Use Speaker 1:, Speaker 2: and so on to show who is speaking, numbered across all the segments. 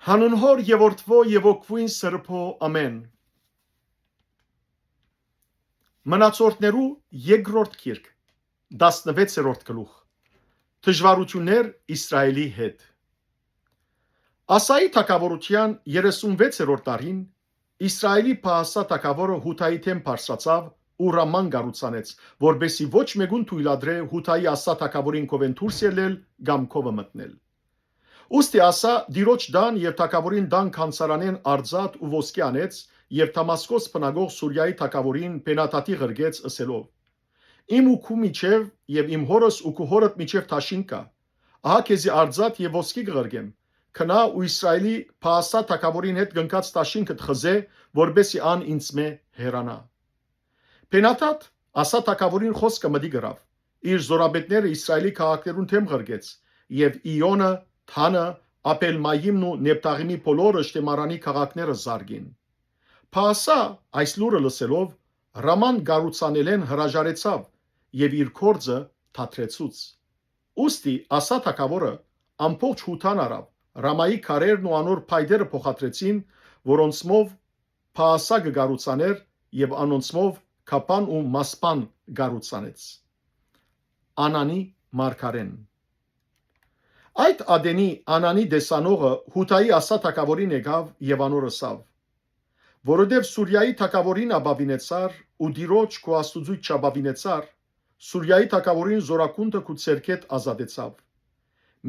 Speaker 1: Հանուն Հոր եւ Որդվո եւ Օգվույն Սրբո ամեն։ Մնացորդներու երկրորդ գիրք 16-րդ գլուխ։ Դժվարություններ Իսրայելի հետ։ Ասայի թագավորության 36-րդ տարին Իսրայելի Փահասա թագավորը Հութայի դեմ բարձրացավ ու Ռաման գառուցանեց, որբեսի ոչ մեկուն թույլատրե Հութայի Ասա թագավորին կովեն դուրս ելնել կամ կովը մտնել։ Ուստի Ասա դիրոջ դան եւ թագավորին դան կանցարանեն արձատ ու ոսկե անեց եւ Դամասկոս բնագող Սուրիայի թագավորին Բենադատի ղրգեց ըսելով. Իմ ու քու միջև եւ իմ հորս ու քու հորդ միջև թաշին կա, ահա քեզի արձատ եւ ոսկի կղրգեմ, քնա ու Իսրայելի Փահասա թագավորին հետ գնկած տաշինքը թխզե, որբեսի ան ինձմե հերանա։ Բենադատ Ասա թագավորին խոսքը մտի գրավ, իր զորաբետները Իսրայելի քաղաքներուն թեմ ղրգեց եւ Իոնը, Թանը, Ապելմայիմն ու Նեփտաղիմի բոլորը շտեմարանի քաղաքները զարգին։ Փահասա այս լուրը լսելով Ռաման գառուցանելեն հրաժարեցավ եւ իր կորձը թատրեցուց։ Ուստի Ասա թագավորը ամբողջ Հութան արավ, Ռամայի քարերն ու անոր փայդերը փոխադրեցին, որոնցմով Փահասա գառուցաներ եւ անոնցմով Քապան ու Մասպան գառուցանեց։ Անանի մարգարեն։ Այդ ադենի Անանի դեսանողը Հութայի Ասա թագավորին եկավ եւ անոր ըսավ. Որովհետեւ Սուրիայի թագավորին աբավինեցար ու դիրոջ քո աստուծույց չաբավինեցար, Սուրիայի թագավորին զորակունքը քու ցերկետ ազատեցավ։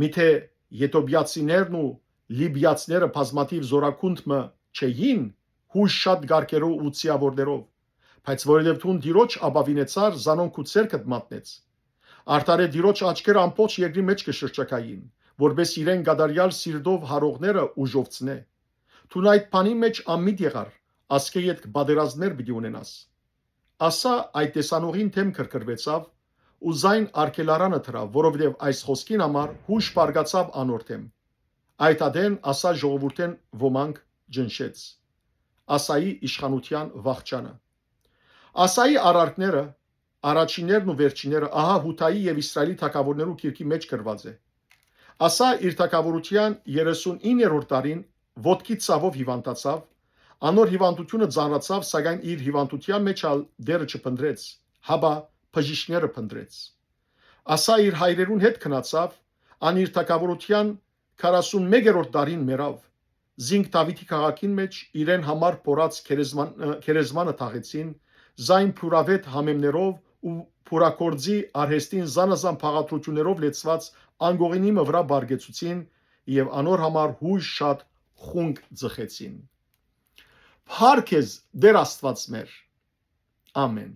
Speaker 1: Միթե Եթոբիացիներն ու Լիբիացիները բազմաթիվ զորակունտը չէին հույս շատ գարկերով ու ցիավորներով, բայց որովհետեւ թուն դիրոջ աբավինեցար զանոն քու ցերկետ մատնեց։ Արտարե դիրոջ աչքերը ամբողջ երկրի մեջ կշրջակային, որբես իրեն գադարյալ սիրտով հարողները ուժովցնե։ Թուն այդ բանի մեջ ամիտ եղար, ասկե յետ բادرազներ պիտի ունենաս։ Ասա այդ տեսանողին թեմ քրքրվեցավ ու զայն արկելարանը թրավ, որովհետև այս խոսքին համար հույս բարգացավ անոր թեմ։ Այդ ադեն Ասա ժողովուրդեն ոմանք ջնշեց։ Ասայի իշխանության վախճանը։ Ասայի արարքները, առաջիններն ու վերջինները ահա Հութայի եւ Իսրայելի թագավորներու գիրքի մեջ գրված է։ Ասա իր թագավորության 39-րդ տարին ոտքի ցավով հիվանդացավ, անոր հիվանդությունը ծանրացավ, սակայն իր հիվանդության մեջ ալ դերը չփնտրեց, հաբա բժիշկները փնտրեց։ Ասա իր հայրերուն հետ քնացավ, ան իր թագավորության 41-րդ տարին մեռավ։ Զինք Դավիթի քաղաքին մեջ իրեն համար փորած քերեզմանը թաղեցին, զայն փուրավետ համեմներով ու փուրակորձի արհեստին զանազան փաղադրություններով լեցված անգողինիմը վրա բարգեցուցին եւ անոր համար հույս շատ խունկ ձխեցին։ Փառք Դեր Աստված մեր։ Ամեն։